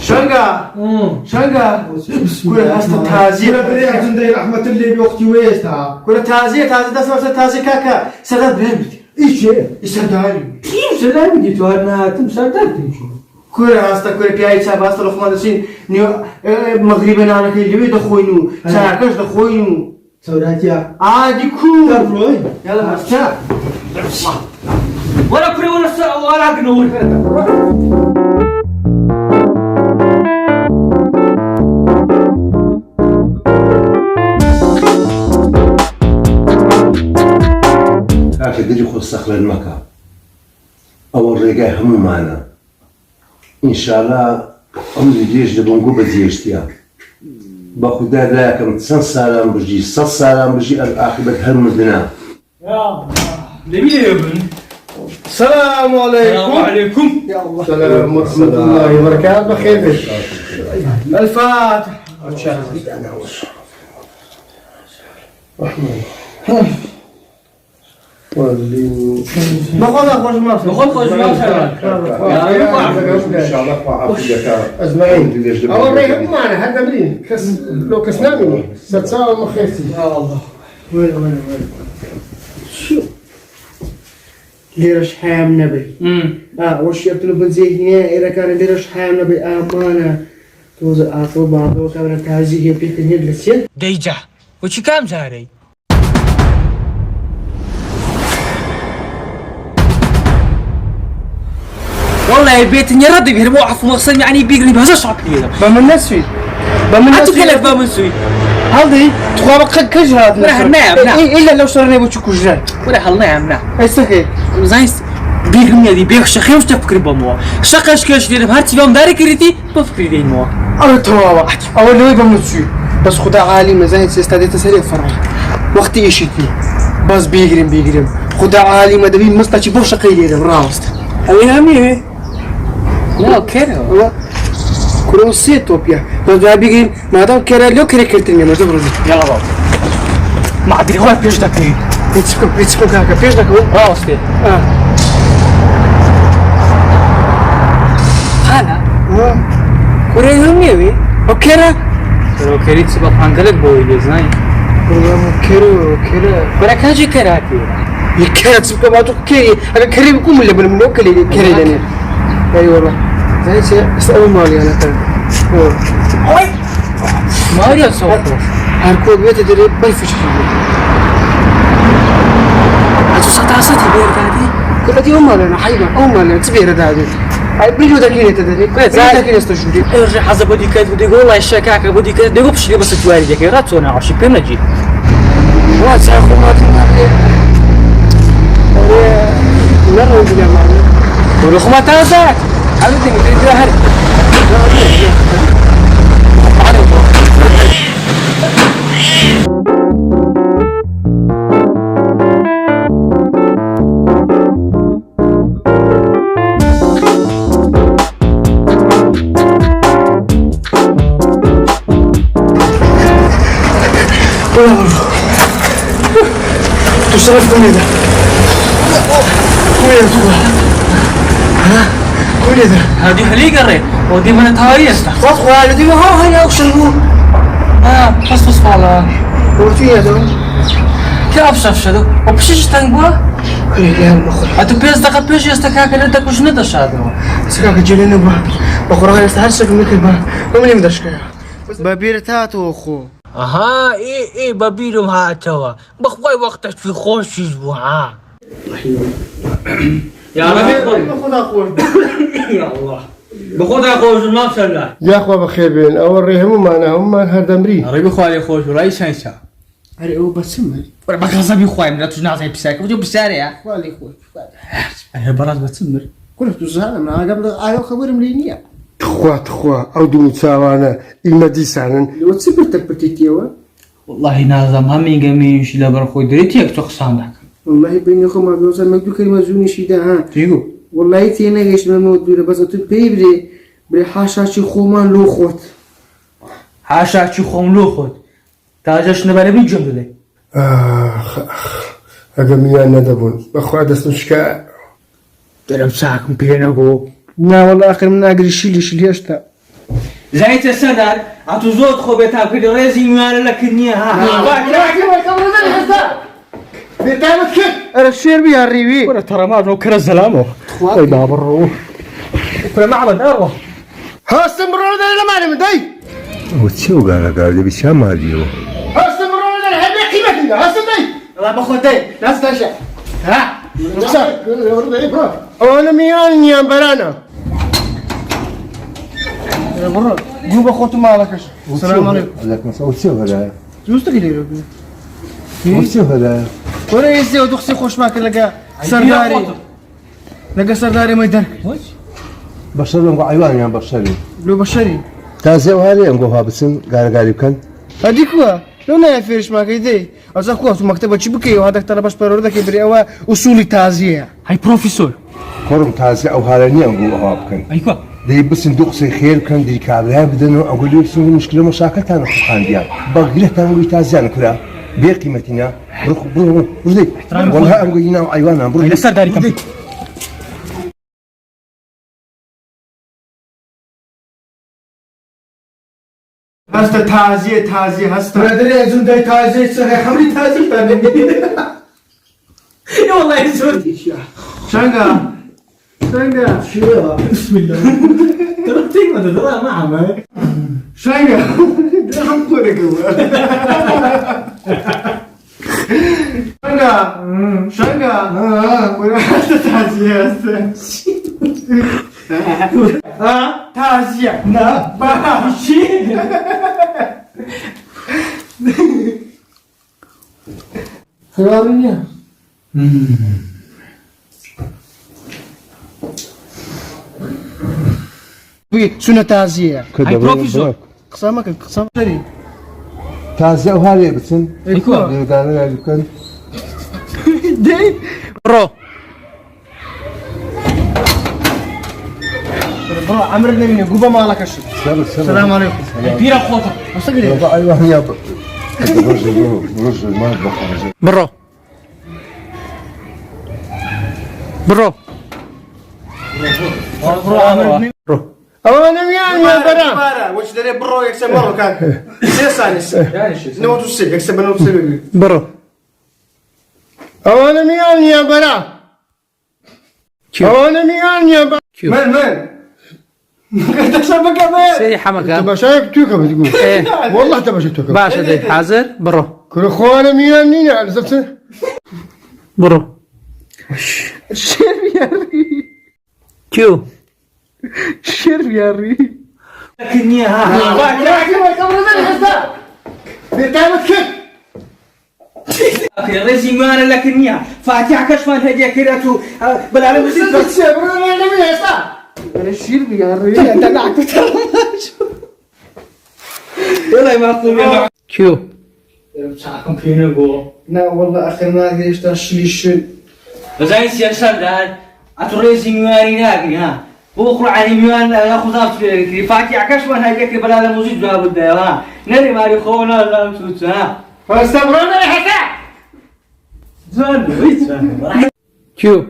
شنقة كل هسه تازي رحمة الله بوقتي ويستها كل تازي ده تازي كاكا سداد بهمتي ايش يسداري كيف سلام دي توهرنا تمسدت كل هسه كل بياي تشاب هسه لو دسين نيو مغربنا انا كي جوي دخوينو ساكش دخوينو سوراتيا عادي كول تعرفوا يلا مستا ولا كل ولا قنور أكيد دري خصخ للمكان أو الرجاء هم معنا إن شاء الله أم الجيش دبون قبة جيشتيا بخدا لكن سن سلام بجي صد سلام بجي الآخرة هم الدنا جميل يا ابن السلام عليكم عليكم يا الله السلام ورحمة الله وبركاته بخير بك الفاتح بخذ أخرج ما خذ إن شاء الله وعافية أجمعين أوريهم معنا هذا منين لو كسنامي ستساوي مخيتي يا الله وين شو ليرش حام نبي وش يبتلو بنزيه إذا كان ليرش حام نبي أمانة توز أعطوا بعضه كمان تهزيه بيت الهيد للسيد ديجا وش كام زاري والله البيت يردي بيرموا عفو مقصد يعني بيقري بهذا الشعب كذا بمن نسوي بمن أنت نسوي كلك بمن سوي هذه تخابق كجرات ولا نعم نعم إلا لو صرنا بتشوكو جرات ولا حل نعم نعم إيش زين بيقري دي بيخ شخي وش تفكر بموا شقش كش دي بهارتي يوم داري كريتي بفكر دي موا أنا توا أول لو بمن نسوي بس خدا عالي مزايد سيستادي تسريع فرعي وقت يشتي بس بيقرم خدا عالي ما دبي مستشي بوش قيلي راوست أبي همي لا كده كلهم سيتوبيا بس بيقرم ما دام كره لو كره كرتني ما زبر يلا بابا ما أدري هو بيش دكين بيتسكو كاكا فيش دك راوستي أنا كوري همي أبي وكره لو كريت سبب حنقلك بوي زين كره ولا كان شيء كراتي يكره تسكو ما تو كي انا كريم يكون ولا من وكل كري لنا اي والله زي شيء اسال مالي انا كان ما أدري أصوت هركو بيت دري بيفش أنتوا ستعصتي بير كادي كل دي أنا حيبة أنا تبير دادي هاي بيجو دكينة تدري كل زاي دكينة استشودي ارجع حسب بدي كذا بدي يقول والله الشكاك بدي كذا بدي يقبش بس تواري ذيك راتونا عشان كنا نجي واس أخو ما تنادي مرة وجدنا معنا ولخما تازات حبيبتي بدي ظهر تشتغل كل ده كل ده ها كل ده هذه حليقة ري ودي من تهايستا خذ على دي ها هيا وشلو بس والله ورتي هذا كيف شفشدو وبشيش تنبوا كل ده المخ أنت بيز دقة بيش يستكاك أنت كوش ندش هذا سكاك جيلنا با بخورها يستحسك مثل با ومن يمدش كيا ببيرتاتو أخو أها إيه ببيلهم ها توا بخوي وقتك في خوش يجبوها يا خذ أخوي يا الله بخوضها خوش ما سلا يا أخوة بخير بين أوريهم معنا هم هذا مري ربي خوالي خوش وراي شنشا أري أو بسمر ولا بكرة بي خوي من لا تجنا زي بساك وجو بسارع خوالي خوي أنا براس بتسمر كل تزهل ما قبل آيو خبر ملينيا تخوا أو دون تساوانا المدي سانا لو تسبرتك بتيتيوا والله نازم همي جميش لا برخو دريتيك تخصانك والله بيني وما بيوصل مقدو كلمة زوني شيدا ها تيجو والله تينا ايش ما مودوله بس تو بيبري بري خومان لو خوت حاشا چی خوملو خود تاجش نبره بی جمله هذا ميان ندبون بخوا دست مشكا درم ساكم بينكو نا والله آخر من ناقري شيلي هشتا زايت سردار عطو زود خو بيتام كده ريزي ميوان لك النية أنا الشير بيها الريبي ولا ترى ما نوكر الزلامه طيب بابا الروح ولا معبد اروح ها استمروا لنا ما أنا مدي وشو قال لي بشام هذه ها استمروا لنا هذا قيمة ها استمري الله باخذ دي ناس تاشا ها وانا ميان يا برانا برا جوب أخوته ما لكش السلام عليكم عليكم السلام وشو هذا شو تقولي وشو هذا ولا يسوي دخسي خوش ماك لقى سرداري ما يدرك بشر لهم عيوان يا بشري لو بشري تازه وهذه ينقوها بسن قال كان هذيك هو لو ما فيش ماك يدي أزاكوا في مكتبة شبكي وهذاك ترى بس برودك يبري أو أصولي تازية هاي بروفيسور كورم تازه او هذا ينقوها بكن ايوه دي بس ندوق سي خير كان دي كابلا بدنا اقول له شنو المشكله مشاكل تاع خان ديال باقي له تاع تازه كلها بقيمتنا برو والله اقول لنا ايوانا برو هاي السرداري كم هستا تازية هستا ما أدري أزون داي تازية سهى خمري تازية تاني يا والله يزور شنقا شو بسم الله ترى تيجي ترى ما عمل شنقا هم كورك شنقا ولا هستا تازية هستا تازية لا باشي خيارية شنو تازية؟ هاي بروفيسور قسامك شري تازه وهذه بسن ايوه قال كان دي برو برو عمرو مني قوبا ما لك شيء السلام عليكم بيرا خوطه وصقلي ايوه يا رجل ما بخرج برو برو برو عمرو مني وانا ميان يا برا وش دري برو يكسب مرة كان سيسانس نوتو سي يكسب نوتو سي برو وانا ميان يا برا وانا ميان يا برا من قلت سبق يا سي حمكة تبى شايف توكا بتقول ايه والله تبى شايف توكا باشا دي حاضر برو كل اخوانا ميان نينا على زبطه برو الشير يا ري كيو الشير يا ري لكني رزي مانا لكني فاتح كشفان هدية كيراتو بلا انا مزيد بس الشير يا ري انت نعك والله ما اقول كيو مساكم فينا جو لا والله اخي ما ادري ايش تشلي الشل زين سياسة دار اتريزي ميواني ناقري ها بكره على ميوان ياخذ في فاتح كشفان هدية كي بلا انا مزيد جواب الدايو ها نري ماري خونا لا توت ها فاستمرنا لحتى كيو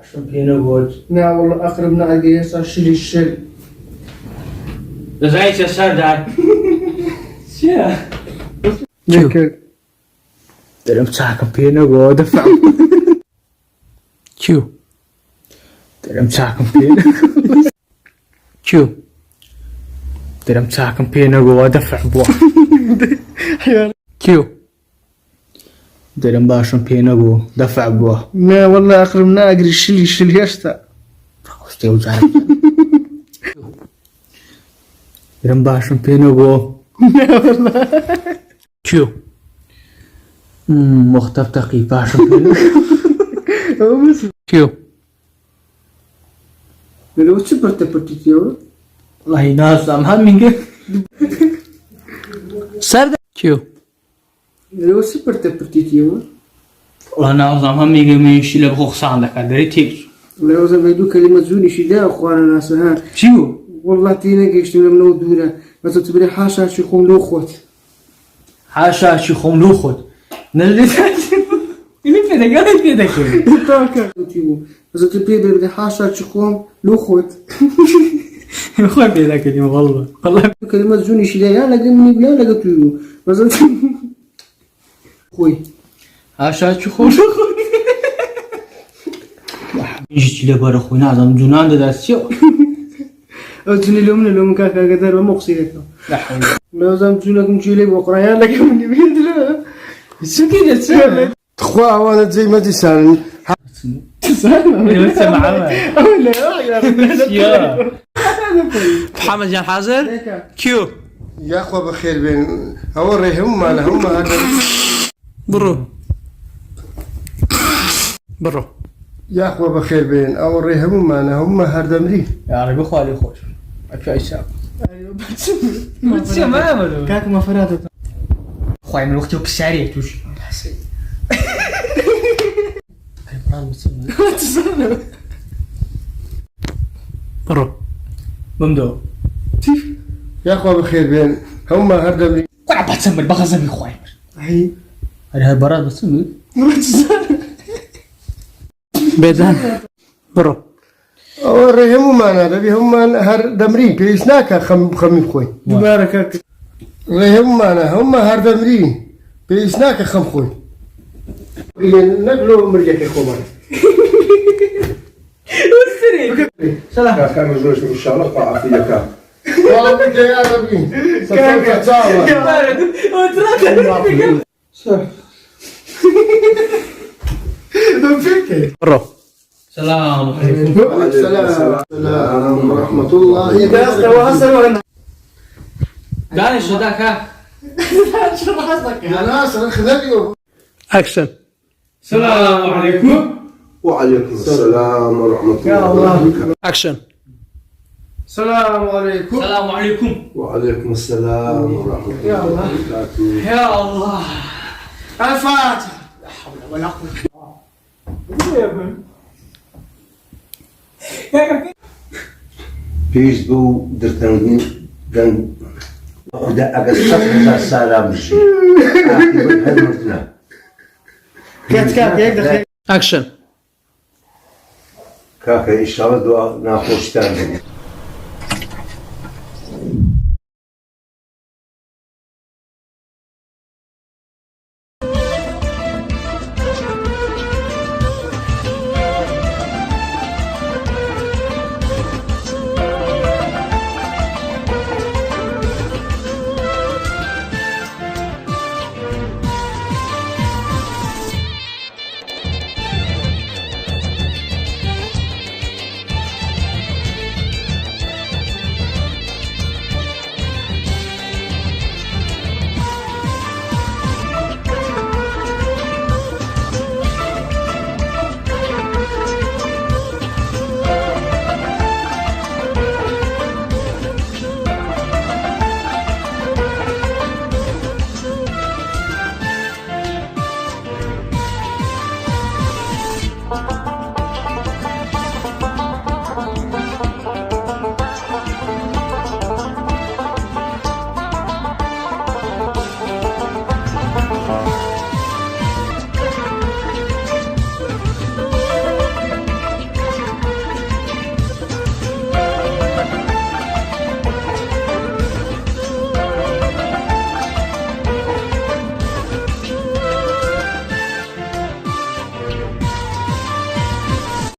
عشان فينا جوج لا والله اقرب ناقي يسا شلي الشل زين سياسة دار شيا كيو ترى مساكم فينا جو دفع كيو ترى مساكم فينا كيو ترى مساكم فينا جو دفع بوا كيو ترى مباشر فينا جو دفع بوا لا والله اقرب ناقي شلي يشتا خوستي وزارة ترى مباشر فينا جو كيو مختف تقي باشر فينا كيو لو سبرت بتيتيو والله ناس هم منك سرد كيو لو سبرت بتيتيو والله ناس هم منك من شيء لبخو خصان لك دري تيجي لو زبيدو كلمة زوني شدا اخوانا ناس ها شو والله تينا قشتو لمنو دونا بس تبري حاشا شي خون لو خوت حاشا شي خملو خد نلي اللي في دەگەڵی پێ دەکەوێت تاکە بەزە تو پێ بێ حاشا چ خۆم لۆ خۆت خۆی پێ دەکەیم وەڵڵە کلمە جوونیشی لە یا لەگە منی بیا لەگە توی بەزە خۆی هاشا چ خۆش هیچی لەبەرە خۆی نازانم جوونان دەدات چێوە ئەو جوونی لۆ منە لۆ من کاکەگەدار بە مۆقسی دەکەم نازانم جوونەکەم چی لێ بۆ قڕایان لەگە منی بێدرە چکی دەچێت تخوا ئەوانە جێی مەدیسانن محمد جان حاضر كيو یاخوا بەخێر بێن ئەوە ڕێ هەمومانە هەمومان هەردەم بڕۆ یاخوا بەخێر بێن ئەوە ڕێ هەمومانە هەمومە هەردەمری یاڕێ خوالی خۆش کاکە مەفەراتە خی من وەختی و پسیارێک توش بڕۆ بمدۆ یاخوا بەخێر بێن هەمومان هەردەمری قوع بەچەمر بەغەزەمی خۆی هەر هەر بەڕات بەچەمر بێدان بڕۆ ئەوە ڕێ هەمومانە دەبی هەمومان هەردەمری پێویست ناکە خەمی بخۆی دوبارە کاکە ڕێ هەمومانە هەمومان هەردەمری پێویست ناکە خەم خۆی نەک لۆ مرگەکەی خۆمان سلام كان زوج ان شاء الله عافيتك والله يا ربي سفرك تعاون بڕۆ سلام السلام ورحمة الله دانش داكا يا ناصر خذني اكشن السلام عليكم وعليكم السلام ورحمة الله وبركاته اكشن السلام عليكم السلام عليكم وعليكم السلام ورحمة الله وبركاته يا الله الفاتحة لا حول ولا قوة پیش بو درتنگین دن خدا اگر 100,000 سال بشی آخری هر مرتنا كات يك دخل اكشن كاكا ان شاء الله دعاء ناخوش تاني